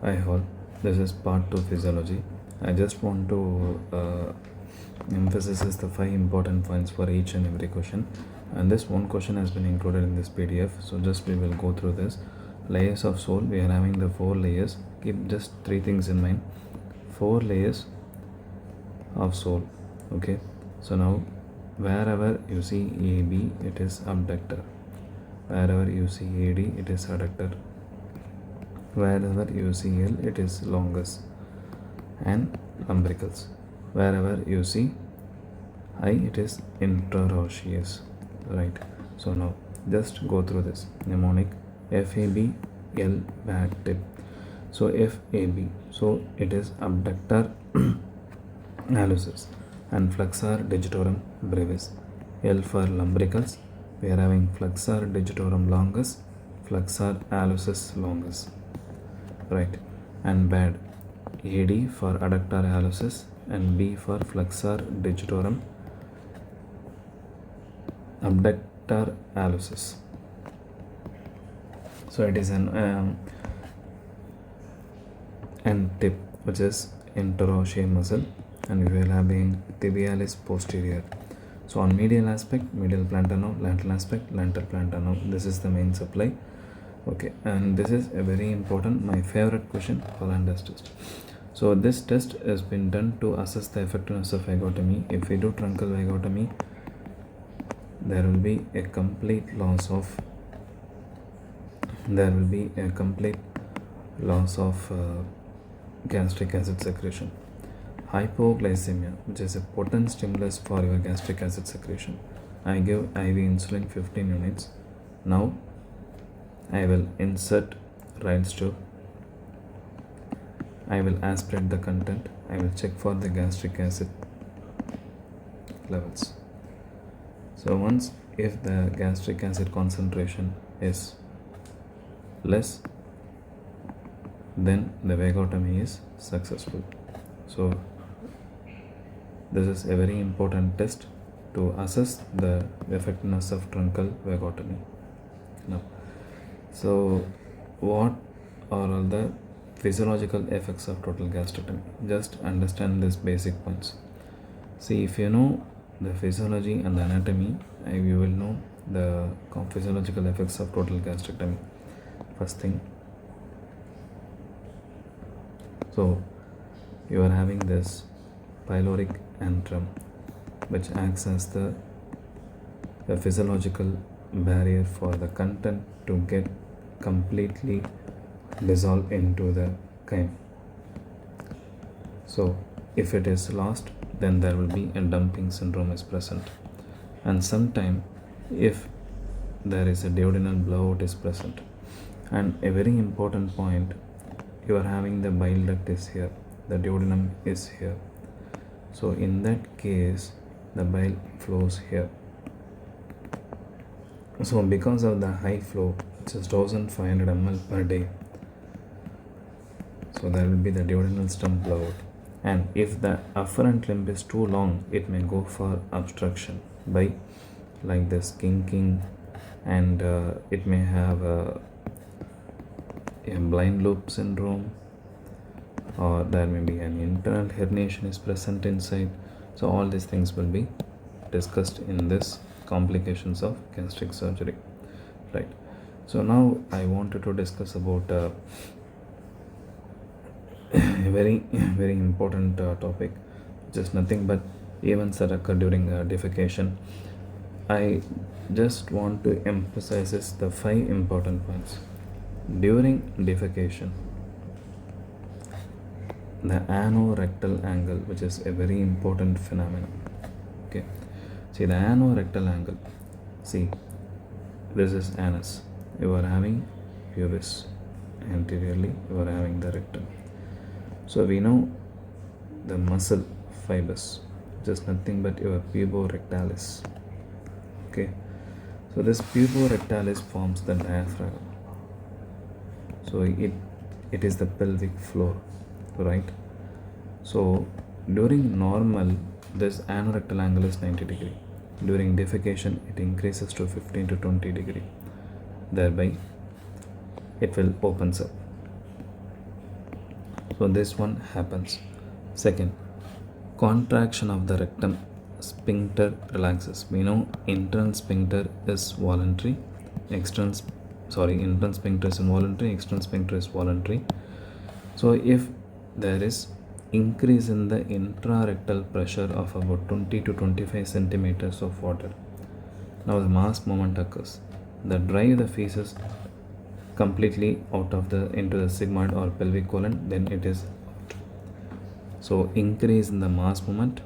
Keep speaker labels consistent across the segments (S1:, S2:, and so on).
S1: Hi all, this is part 2 physiology. I just want to emphasize the 5 important points for each and every question, and this one question has been included in this PDF, so just we will go through this. Layers of soul, we are having the 4 layers. Keep just 3 things in mind. 4 layers of soul. Okay, so now wherever you see AB, it is abductor. Wherever you see AD, it is adductor. Wherever you see L, it is longus and umbilicals. Wherever you see I, it is interosseous. Right. So now just go through this mnemonic. FAB, L back tip. So FAB, so it is abductor hallucis and flexor digitorum brevis. L for lumbricals, we are having flexor digitorum longus, flexor hallucis longus. Right. And bad, AD for adductor hallucis and B for flexor digitorum abductor hallucis. So it is an end tip, which is interosseous muscle, and we will having tibialis posterior. So on medial aspect, medial plantar nerve, lateral aspect, lateral plantar nerve. This is the main supply. Okay, and this is a very important, my favorite question for Landers test. So this test has been done to assess the effectiveness of vagotomy. If we do truncal vagotomy, there will be a complete loss of gastric acid secretion. Hypoglycemia, which is a potent stimulus for your gastric acid secretion. I give IV insulin 15 units. Now I will insert Rayleigh tube. I will aspirate the content. I will check for the gastric acid levels. So once if the gastric acid concentration is less, then the vagotomy is successful. So this is a very important test to assess the effectiveness of truncal vagotomy. Now, so what are all the physiological effects of total gastrectomy? Just understand these basic points. See, if you know the physiology and the anatomy, you will know the physiological effects of total gastrectomy. First thing, so you are having this pyloric antrum, which acts as the physiological barrier for the content to get completely dissolved into the chyme. So if it is lost, then there will be a dumping syndrome is present, and sometime if there is a duodenal blowout is present. And a very important point, you are having the bile duct is here, the duodenum is here. So in that case, the bile flows here. So because of the high flow, which is 1500 ml per day, so there will be the duodenal stump blowout. And if the afferent limb is too long, it may go for obstruction by like this kinking, and it may have a blind loop syndrome, or there may be an internal herniation is present inside. So all these things will be discussed in this complications of gastric surgery. Right. So now I wanted to discuss about a very important topic, which is nothing but events that occur during defecation. I just want to emphasize the 5 important points. During defecation, the anorectal angle, which is a very important phenomenon. Okay, see the anorectal angle. See, this is anus. You are having pubis. Anteriorly, you are having the rectum. So we know the muscle fibers, just nothing but your puborectalis. Okay, so this puborectalis forms the diaphragm. So it is the pelvic floor, right? So during normal, this anorectal angle is 90 degree. During defecation, it increases to 15 to 20 degree. Thereby, it will opens up. So this one happens. Second, contraction of the rectum sphincter relaxes. We know internal sphincter is voluntary, internal sphincter is involuntary, external sphincter is voluntary. So if there is increase in the intrarectal pressure of about 20 to 25 centimeters of water, now the mass movement occurs that drive the feces completely out of the into the sigmoid or pelvic colon, then it is out. So increase in the mass movement,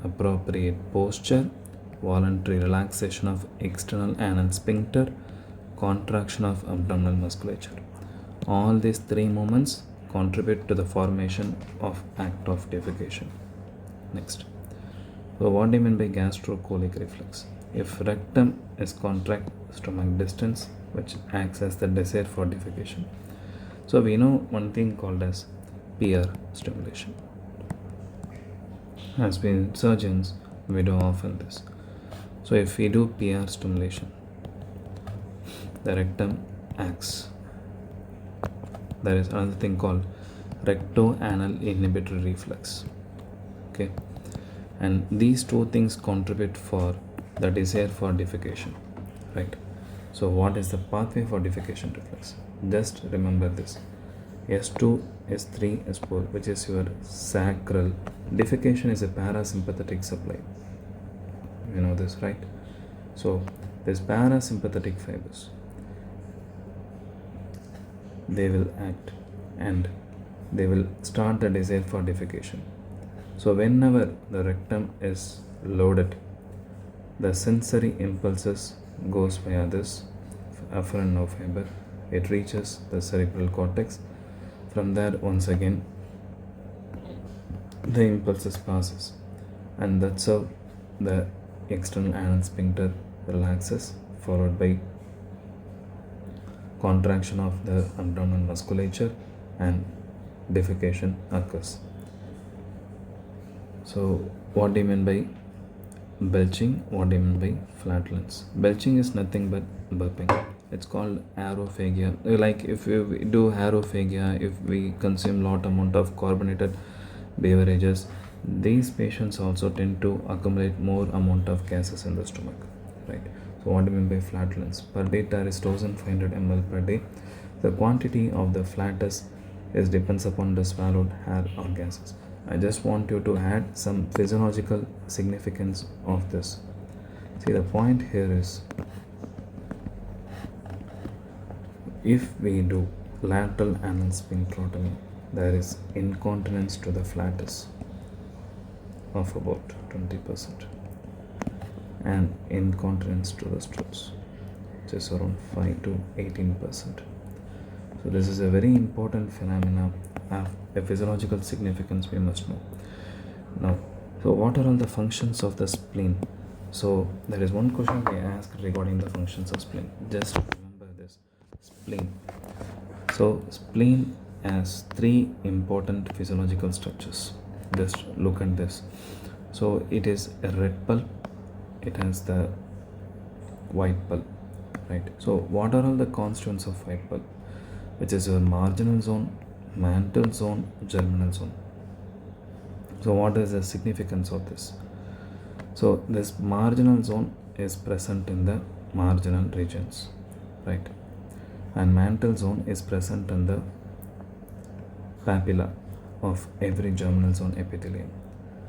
S1: appropriate posture, voluntary relaxation of external anal sphincter, contraction of abdominal musculature. All these three movements contribute to the formation of act of defecation. Next, so what do you mean by gastrocolic reflex? If rectum is contract, stomach distance, which acts as the desire for defecation. So we know one thing called as PR stimulation. As we surgeons, we do often this. So if we do PR stimulation, the rectum acts. There is another thing called recto-anal inhibitory reflex. Okay, and these two things contribute for the desire for defecation, right? So what is the pathway for defecation reflex? Just remember this: S2, S3, S4, which is your sacral. Defecation is a parasympathetic supply. You know this, right? So these parasympathetic fibers, they will act and they will start the desire for defecation. So whenever the rectum is loaded, the sensory impulses goes via this afferent nerve fiber. It reaches the cerebral cortex. From there, once again, the impulses passes, and that's how the external anal sphincter relaxes, followed by contraction of the abdominal musculature and defecation occurs. So what do you mean by belching? What do you mean by flatulence? Belching is nothing but burping. It's called aerophagia. Like if we do aerophagia, if we consume lot amount of carbonated beverages, these patients also tend to accumulate more amount of gases in the stomach, right? So what do you mean by flatulence? Per liter is 1500 ml per day. The quantity of the flatus is depends upon the swallowed air or gases. I just want you to add some physiological significance of this. See, the point here is, if we do lateral anal sphincterotomy, there is incontinence to the flatus of about 20% and incontinence to the stools, which is around 5 to 18%. So this is a very important phenomena of a physiological significance we must know. Now, so what are all the functions of the spleen? So there is one question they ask regarding the functions of spleen. Just remember this: spleen. So spleen has three important physiological structures. Just look at this. So it is a red pulp, it has the white pulp, right? So what are all the constituents of white pulp? Which is a marginal zone, mantle zone, germinal zone. So what is the significance of this? So this marginal zone is present in the marginal regions, right? And mantle zone is present in the papilla of every germinal zone epithelium.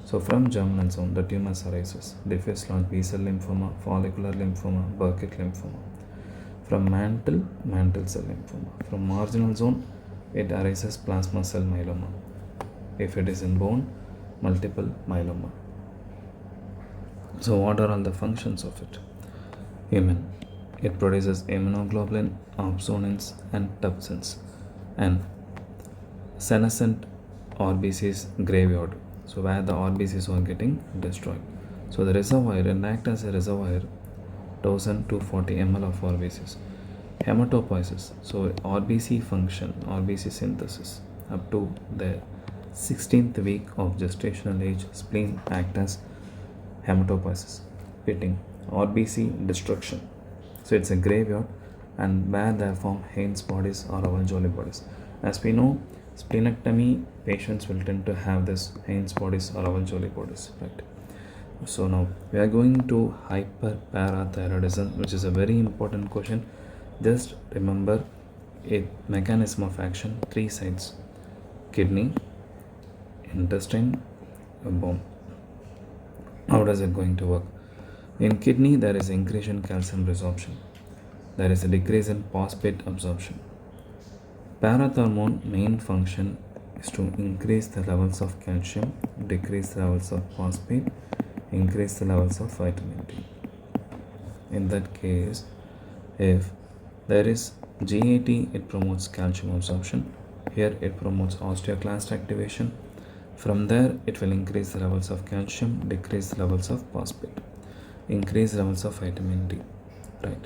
S1: So from germinal zone, the tumors arises: diffuse large B-cell lymphoma, follicular lymphoma, Burkitt lymphoma. From mantle cell lymphoma. From marginal zone, it arises plasma cell myeloma. If it is in bone, multiple myeloma. So what are all the functions of it? Human. It produces immunoglobulin, opsonins and tupsins, and senescent RBCs graveyard. So where the RBCs are getting destroyed. So the reservoir, and act as a reservoir, 1240 ml of RBCs. Hematopoiesis. So RBC function, RBC synthesis up to the 16th week of gestational age, spleen act as hematopoiesis. Pitting, RBC destruction. So it's a graveyard, and where they form Haynes bodies or Avanjoli bodies. As we know, Splenectomy patients will tend to have this Heinz bodies or Avanjoli bodies, right? So now we are going to hyperparathyroidism, which is a very important question. Just remember a mechanism of action, three sides: kidney, intestine, bone. How does it going to work? In kidney, there is increase in calcium resorption. There is a decrease in phosphate absorption. Parathyroid main function is to increase the levels of calcium, decrease the levels of phosphate, increase the levels of vitamin D. In that case, if there is GAT, it promotes calcium absorption. Here it promotes osteoclast activation. From there, it will increase the levels of calcium, decrease the levels of phosphate, increase levels of vitamin D, right?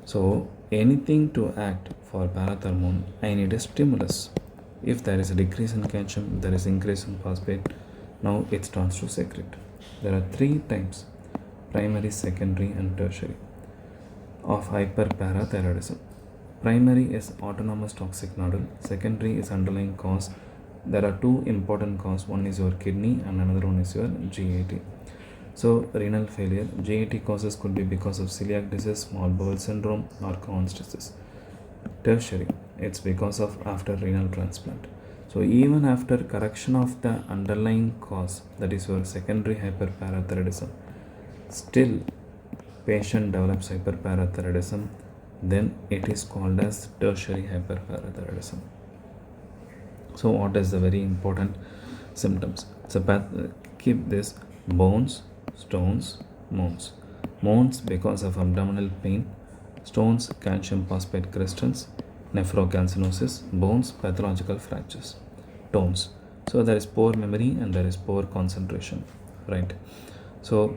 S1: So anything to act for parathyroid, I need a stimulus. If there is a decrease in calcium, there is increase in phosphate, now it starts to secrete. There are three types: primary, secondary, and tertiary of hyperparathyroidism. Primary is autonomous toxic nodule, secondary is underlying cause. There are two important causes, one is your kidney and another one is your GAT. So renal failure, GAT causes could be because of celiac disease, small bowel syndrome, or Crohn's disease. Tertiary, it's because of after renal transplant. So even after correction of the underlying cause, that is your secondary hyperparathyroidism, still patient develops hyperparathyroidism, then it is called as tertiary hyperparathyroidism. So what is the very important symptoms? So keep this: bones, stones, moans. Moans because of abdominal pain, stones calcium phosphate crystals, nephrocalcinosis, bones pathological fractures, tones. So there is poor memory and there is poor concentration, right? So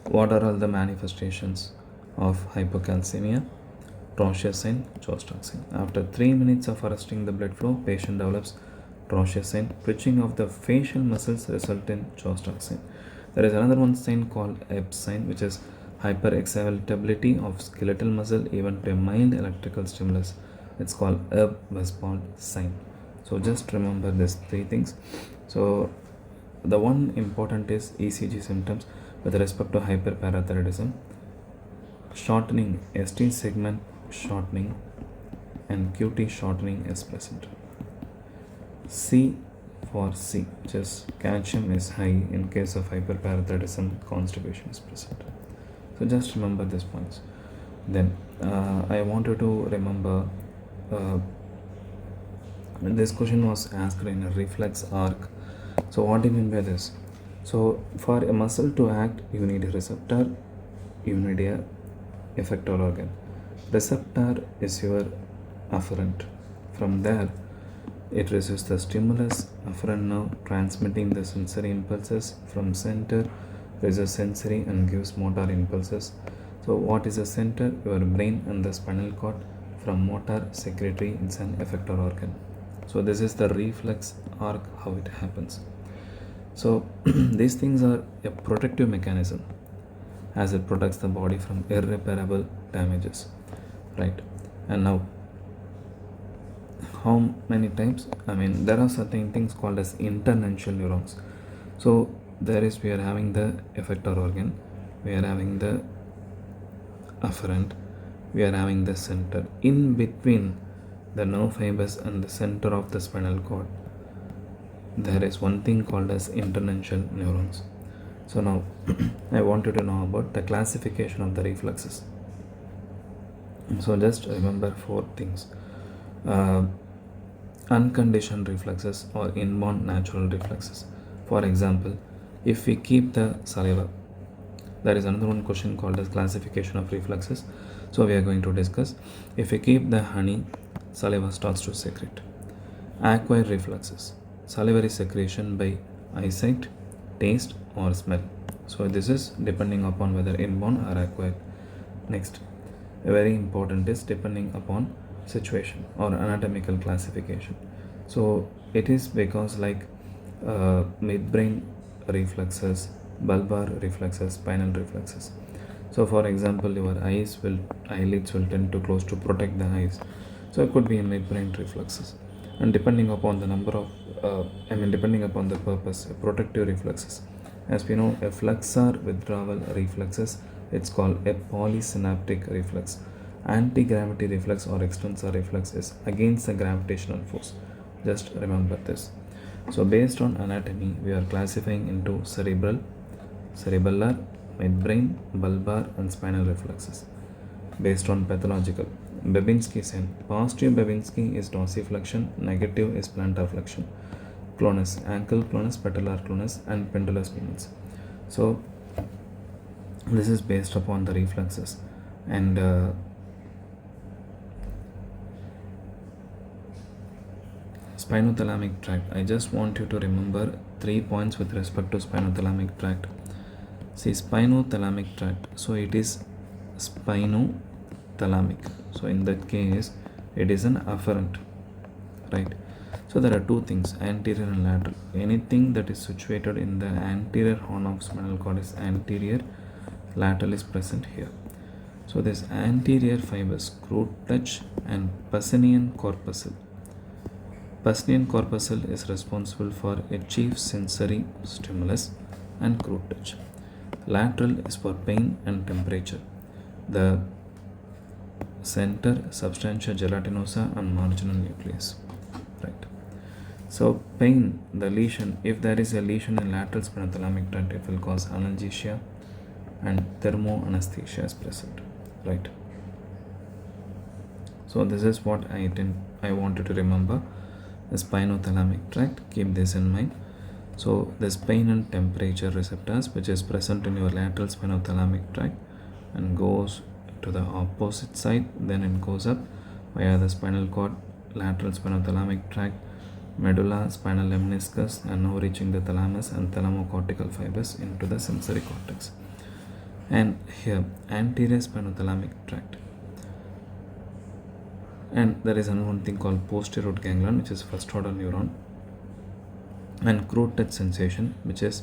S1: what are all the manifestations of hypocalcemia? Trocheus sign, Chostak sign. After 3 minutes of arresting the blood flow, patient develops Trocheus sign. Twitching of the facial muscles result in Chostak sign. There is another one sign called Ebb sign, which is hyperexcitability of skeletal muscle even to a mild electrical stimulus. It's called Ebb Westphal sign. So just remember these three things. So the one important is ECG symptoms with respect to hyperparathyroidism: shortening, ST segment shortening, and QT shortening is present. C for C, which is calcium is high in case of hyperparathyroidism, constipation is present. So just remember these points. Then I want you to remember this question was asked in a reflex arc. So what do you mean by this? So for a muscle to act, you need a receptor, you need a effector organ. Receptor is your afferent. From there, it receives the stimulus, afferent nerve transmitting the sensory impulses from center, receives sensory and gives motor impulses. So what is the center? Your brain and the spinal cord. From motor, secretory, it's an effector organ. So this is the reflex arc, how it happens. So these things are a protective mechanism as it protects the body from irreparable damages, right? And now how many times, there are certain things called as internential neurons. So there is, we are having the effector organ, we are having the afferent, we are having the center. In between the nerve fibers and the center of the spinal cord, there is one thing called as internential neurons. So now I want you to know about the classification of the reflexes. So just remember four things: unconditioned reflexes or inborn natural reflexes. For example, if we keep the saliva, there is another one question called as classification of reflexes. So we are going to discuss: if we keep the honey, saliva starts to secrete. Acquired reflexes, salivary secretion by eyesight, taste, or smell. So this is depending upon whether inborn or acquired. Next, very important is depending upon situation or anatomical classification. So it is because like midbrain reflexes, bulbar reflexes, spinal reflexes. So for example, your eyelids will tend to close to protect the eyes. So it could be in midbrain reflexes, and depending upon the number of, depending upon the purpose, protective reflexes. As we know, a flexor withdrawal reflexes, it's called a polysynaptic reflex. Anti-gravity reflex or extensor reflex is against the gravitational force. Just remember this. So based on anatomy, we are classifying into cerebral, cerebellar, midbrain, bulbar, and spinal reflexes. Based on pathological, Babinski sign. Positive Babinski is dorsiflexion, negative is plantar flexion. Clonus, ankle clonus, patellar clonus, and pendulous clonus. So this is based upon the reflexes. And spinothalamic tract. I just want you to remember 3 points with respect to spinothalamic tract. See, spinothalamic tract. So it is spinothalamic. So in that case, it is an afferent, right? So there are two things, anterior and lateral. Anything that is situated in the anterior horn of spinal cord is anterior, lateral is present here. So this anterior fibers, crude touch and Pacinian corpuscle. Pacinian corpuscle is responsible for achieve sensory stimulus and crude touch. Lateral is for pain and temperature. The center, substantia gelatinosa and marginal nucleus, right? So pain, the lesion, if there is a lesion in lateral spinothalamic tract, it will cause analgesia and thermoanesthesia is present, right? So this is what I wanted to remember, the spinothalamic tract. Keep this in mind. So this pain and temperature receptors which is present in your lateral spinothalamic tract and goes to the opposite side, then it goes up via the spinal cord, lateral spinothalamic tract, medulla, spinal lemniscus, and now reaching the thalamus and thalamocortical fibers into the sensory cortex. And here anterior spinothalamic tract, and there is another thing called posterior root ganglion, which is first order neuron, and crude touch sensation, which is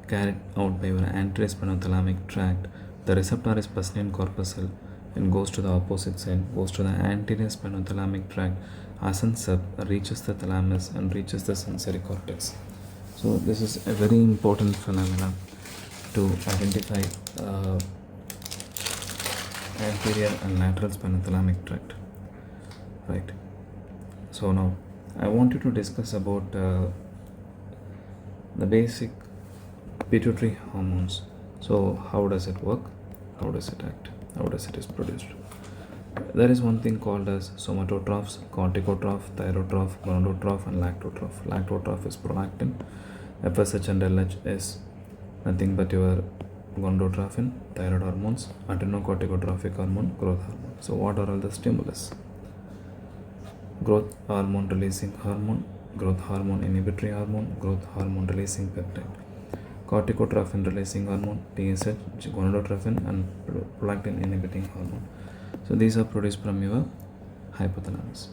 S1: carried out by your anterior spinothalamic tract. The receptor is Pacinian corpuscle and goes to the opposite side, goes to the anterior spinothalamic tract, ascends up, reaches the thalamus and reaches the sensory cortex. So this is a very important phenomenon to identify anterior and lateral spinothalamic tract, right? So now I want you to discuss about the basic pituitary hormones. So how does it work? How does it act? How does it is produced? There is one thing called as somatotrophs, corticotroph, thyrotroph, gonadotroph, and lactotroph. Lactotroph is prolactin. FSH and LH is nothing but your gonadotrophin, thyroid hormones, adrenocorticotrophic hormone, growth hormone. So what are all the stimulus? Growth hormone releasing hormone, growth hormone inhibitory hormone, growth hormone releasing peptide, corticotrophin releasing hormone, TSH, gonadotrophin, and prolactin inhibiting hormone. So these are produced from your hypothalamus.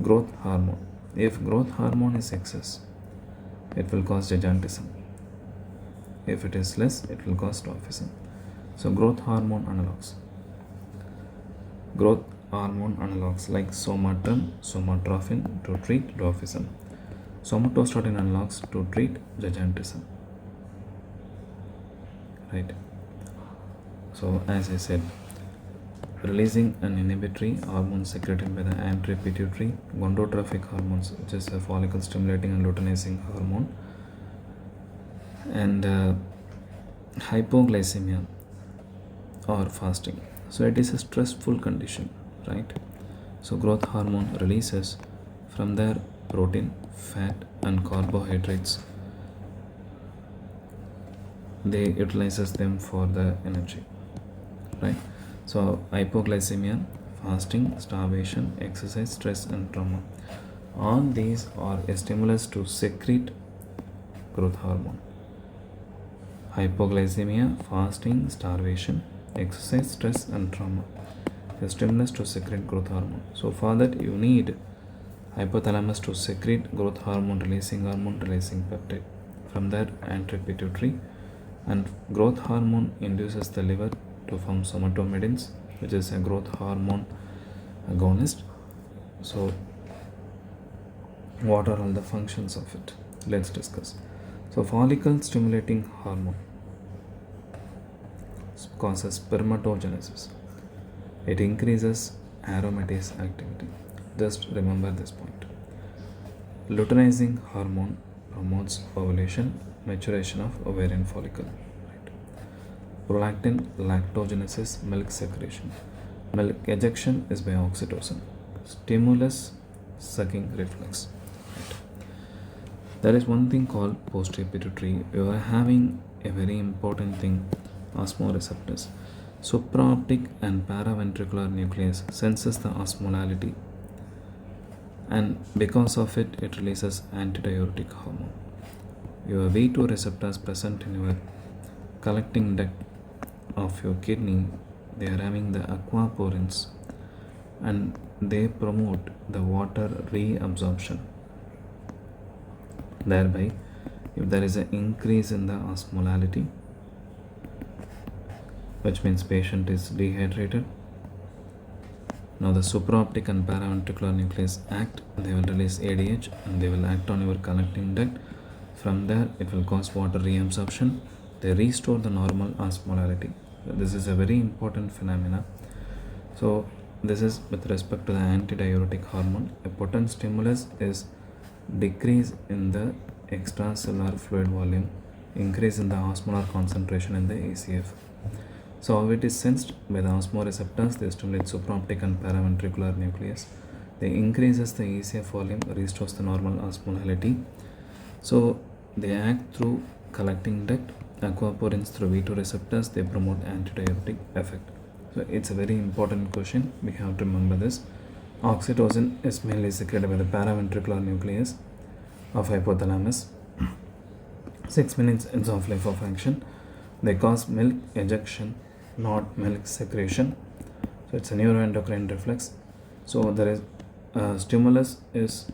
S1: Growth hormone. If growth hormone is excess, it will cause gigantism. If it is less, it will cause dwarfism. So growth hormone analogs. Growth hormone analogs like somatrin, somatrophin to treat dwarfism. Somatostatin analogs to treat gigantism. Right. So as I said, releasing an inhibitory hormone secreted by the anterior pituitary, gonadotrophic hormones, which is a follicle stimulating and luteinizing hormone, and hypoglycemia or fasting. So it is a stressful condition, right? So growth hormone releases from their protein, fat, and carbohydrates. They utilizes them for the energy, right? So hypoglycemia, fasting, starvation, exercise, stress, and trauma. All these are a stimulus to secrete growth hormone. Hypoglycemia, fasting, starvation, exercise, stress, and trauma. A stimulus to secrete growth hormone. So for that you need hypothalamus to secrete growth hormone releasing peptide from their anterior pituitary, and growth hormone induces the liver to form somatomedins, which is a growth hormone agonist, So what are all the functions of it? Let's discuss. So follicle stimulating hormone causes spermatogenesis. It increases aromatase activity. Just remember this point. Luteinizing hormone promotes ovulation, maturation of ovarian follicle. Right. Prolactin lactogenesis, milk secretion. Milk ejection is by oxytocin. Stimulus sucking reflex. Right. There is one thing called posterior pituitary. You are having a very important thing, osmoreceptors. Supraoptic and paraventricular nucleus senses the osmolality, and because of it, it releases antidiuretic hormone. Your V2 receptors present in your collecting duct of your kidney, they are having the aquaporins, and they promote the water reabsorption. Thereby, if there is an increase in the osmolality, which means patient is dehydrated, now the supraoptic and paraventricular nucleus act, they will release ADH and they will act on your collecting duct. From there, it will cause water reabsorption. They restore the normal osmolarity. This is a very important phenomena. So this is with respect to the antidiuretic hormone. A potent stimulus is decrease in the extracellular fluid volume, increase in the osmolar concentration in the ACF. So how it is sensed by the osmoreceptors, they stimulate supraoptic and paraventricular nucleus. They increases the ACF volume, restores the normal osmolality. So they act through collecting duct, aquaporins through V2 receptors, they promote antidiuretic effect. So it's a very important question, we have to remember this. Oxytocin is mainly secreted by the paraventricular nucleus of hypothalamus. 6 minutes of life of action. They cause milk ejection, not milk secretion. So it's a neuroendocrine reflex. So there is stimulus is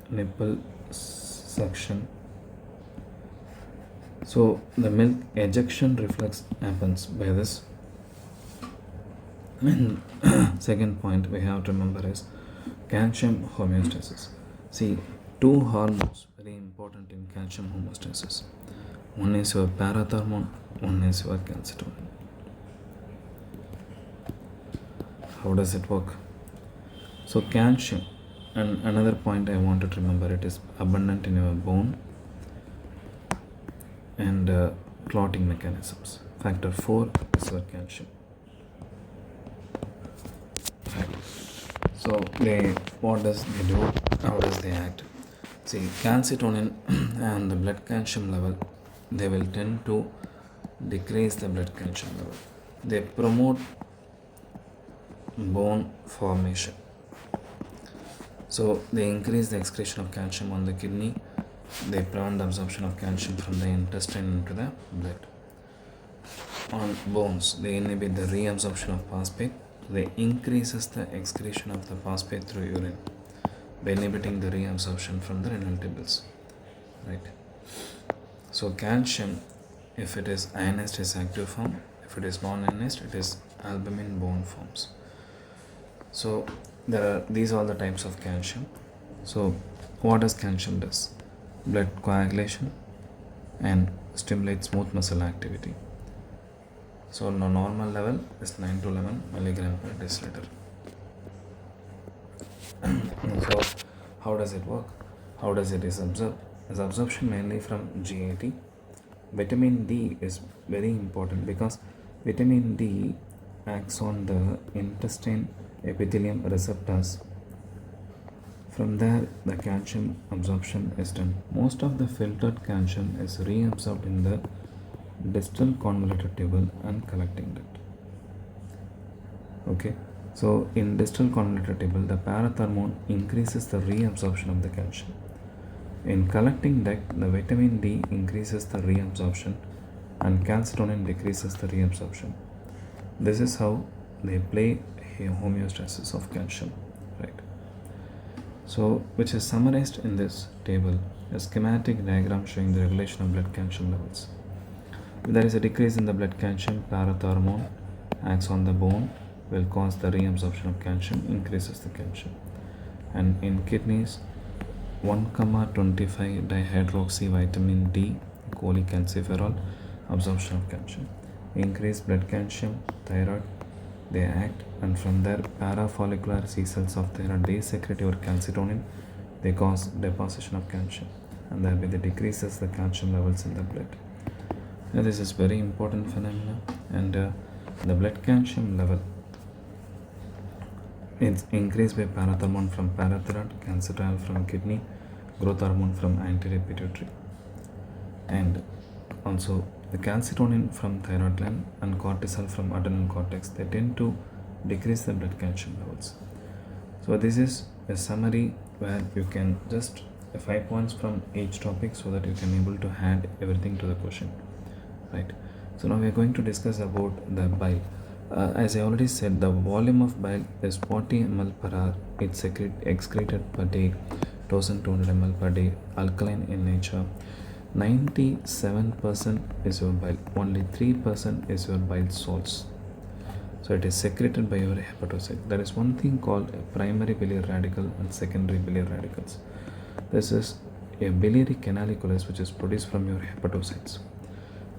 S1: nipple suction. So the milk ejection reflex happens by this. And second point we have to remember is calcium homeostasis. See, two hormones very important in calcium homeostasis. One is your parathermone, one is your calcitonin. How does it work? So calcium, and another point I wanted to remember, it is abundant in your bone and clotting mechanisms. Factor 4 is your calcium. Right. So what does they do? How does they act? See, calcitonin and the blood calcium level, they will tend to decrease the blood calcium level. They promote bone formation. So they increase the excretion of calcium on the kidney. They prevent the absorption of calcium from the intestine into the blood. On bones, they inhibit the reabsorption of phosphate. They increases the excretion of the phosphate through urine by inhibiting the reabsorption from the renal tubules. Right. So calcium, if it is ionized, is active form. If it is non-ionized, it is albumin bone forms. So these are the types of calcium. So what does calcium does? Blood coagulation and stimulates smooth muscle activity. So the normal level is 9 to 11 milligram per deciliter. So how does it work? How does it is absorbed? Is absorption mainly from GAT. Vitamin D is very important because vitamin D acts on the intestine epithelium receptors. From there, the calcium absorption is done. Most of the filtered calcium is reabsorbed in the distal convoluted tubule and collecting duct. Okay, so in distal convoluted tubule, the parathermone increases the reabsorption of the calcium. In collecting duct, the vitamin D increases the reabsorption and calcitonin decreases the reabsorption. This is how they play a homeostasis of calcium, right? So, which is summarized in this table, a schematic diagram showing the regulation of blood calcium levels. If there is a decrease in the blood calcium, parathermone acts on the bone, will cause the reabsorption of calcium, increases the calcium. And in kidneys, 1,25 dihydroxy vitamin D, cholecalciferol, absorption of calcium. Increase blood calcium, thyroid, they act, and from there parafollicular C cells of thyroid, they secrete your calcitonin, they cause deposition of calcium, and thereby they decreases the calcium levels in the blood. Now this is very important phenomena, and the blood calcium level is increased by parathermone from parathyroid, calcitriol from kidney, growth hormone from anterior pituitary, and also the calcitonin from thyroid gland and cortisol from adrenal cortex. They tend to decrease the blood calcium levels. So this is a summary where you can just 5 points from each topic so that you can able to add everything to the question, right? So now we are going to discuss about the bile. As I already said, the volume of bile is 40 ml per hour. It's excreted per day, 1200 ml per day, alkaline in nature. 97% is your bile, only 3% is your bile salts. So it is secreted by your hepatocyte. There is one thing called a primary biliary radical and secondary biliary radicals. This is a biliary canaliculus which is produced from your hepatocytes.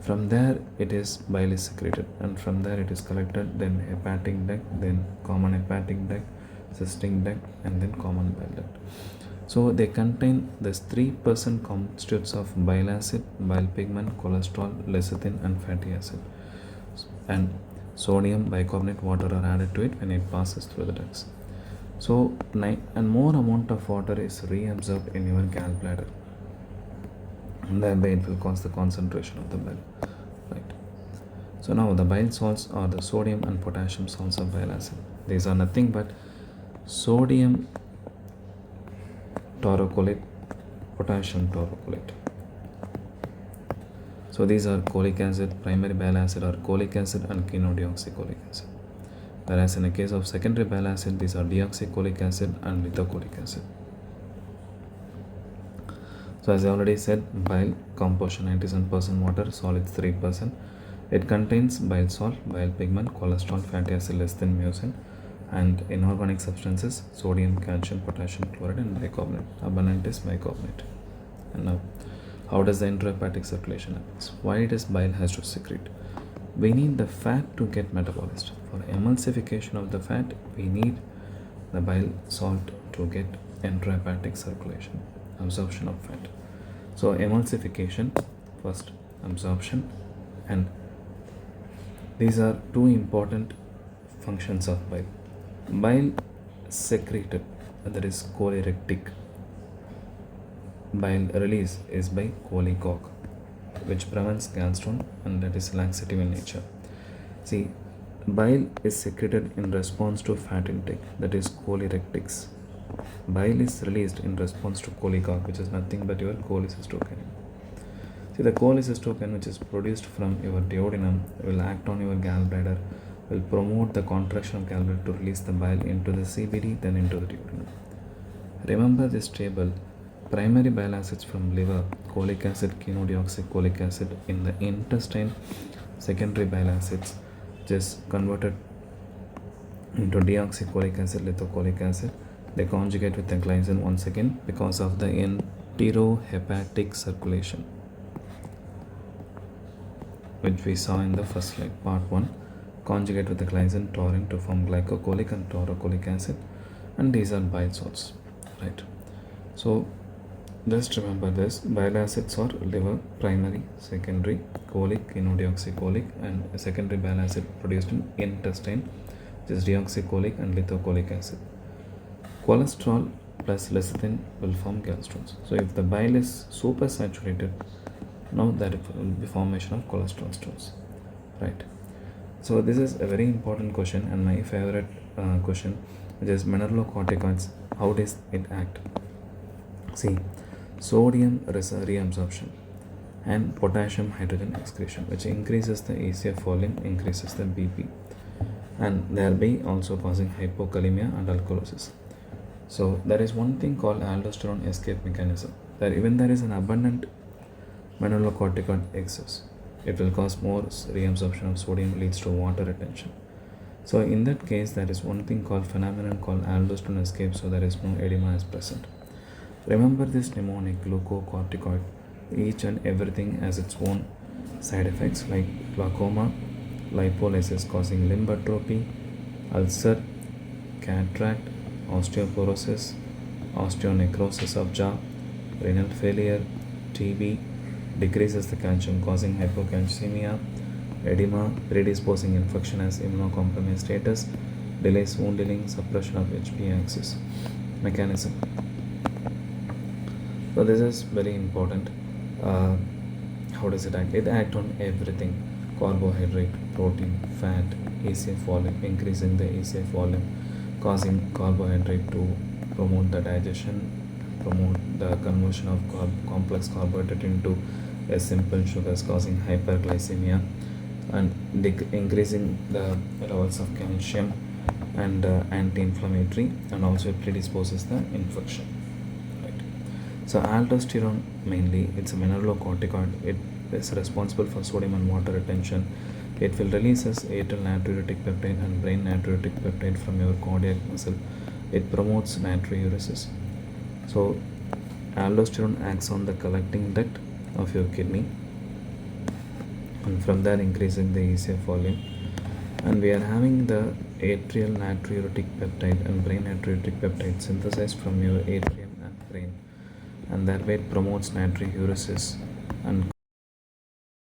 S1: From there it is bile is secreted, and from there it is collected, then hepatic duct, then common hepatic duct, cystic duct, and then common bile duct. So they contain this 3% constitutes of bile acid, bile pigment, cholesterol, lecithin, and fatty acid. And sodium, bicarbonate, water are added to it when it passes through the ducts. So and more amount of water is reabsorbed in your gallbladder, and thereby it will cause the concentration of the bile, right? So now the bile salts are the sodium and potassium salts of bile acid. These are nothing but sodium taurocholate, potassium taurocholate. So these are cholic acid, primary bile acid, or cholic acid and quinodeoxycholic acid. Whereas in the case of secondary bile acid, these are deoxycholic acid and lithocholic acid. So as I already said, bile composition 97% water, solids 3%. It contains bile salt, bile pigment, cholesterol, fatty acid, lecithin, mucin, and inorganic substances, sodium, calcium, potassium, chloride, and bicarbonate. Abundant is bicarbonate. And now, how does the intrahepatic circulation happen? Why does bile has to secrete? We need the fat to get metabolized. For emulsification of the fat, we need the bile salt to get intrahepatic circulation, absorption of fat. So emulsification, first absorption, and these are two important functions of bile. Bile secreted, that is cholerectic. Bile release is by cholecalc, which prevents gallstone, and that is laxative in nature. See, bile is secreted in response to fat intake, that is cholerectics. Bile is released in response to cholecalc, which is nothing but your cholecystokinin. See, the cholecystokinin, which is produced from your duodenum, will act on your gallbladder, will promote the contraction of gallbladder to release the bile into the CBD, then into the duodenum. Remember this table: primary bile acids from liver, cholic acid, quinodeoxycholic acid in the intestine, secondary bile acids, which is converted into deoxycholic acid, lithocholic acid. They conjugate with the glycine once again because of the enterohepatic circulation, which we saw in the first slide, part 1. Conjugate with the glycine, taurine to form glycocholic and taurocolic acid, and these are bile salts, right? So just remember this: bile acids are liver, primary, secondary, cholic, quinodeoxycholic, and secondary bile acid produced in intestine, which is deoxycholic and lithocholic acid. Cholesterol plus lecithin will form gallstones. So if the bile is supersaturated, now that will be formation of cholesterol stones, right? So this is a very important question, and my favorite question, which is mineralocorticoids. How does it act? See, sodium reabsorption and potassium hydrogen excretion, which increases the ACF volume, increases the BP, and thereby also causing hypokalemia and alkalosis. So there is one thing called aldosterone escape mechanism. That even there is an abundant mineralocorticoid excess, it will cause more reabsorption of sodium, leads to water retention. So in that case, there is one thing called phenomenon called aldosterone escape, so there is no edema is present. Remember this mnemonic: glucocorticoid, each and everything has its own side effects like glaucoma, lipolysis causing limb atrophy, ulcer, cataract, osteoporosis, osteonecrosis of jaw, renal failure, TB, decreases the calcium causing hypocalcemia, edema, predisposing infection as immunocompromised status, delays wound healing, suppression of HPA axis mechanism. So this is very important. Uh, how does it act? It acts on everything: carbohydrate, protein, fat, ECF volume, increasing the ECF volume, causing carbohydrate to promote the digestion, promote the conversion of complex carbohydrate into a simple sugars, causing hyperglycemia, and increasing the levels of calcium, and anti-inflammatory, and also it predisposes the infection. Right. So aldosterone mainly, it's a mineralocorticoid. It is responsible for sodium and water retention. It will releases atrial natriuretic peptide and brain natriuretic peptide from your cardiac muscle. It promotes natriuresis. So aldosterone acts on the collecting duct of your kidney, and from there increasing the ECF volume. And we are having the atrial natriuretic peptide and brain natriuretic peptide synthesized from your atrium and brain, and that way it promotes natriuresis and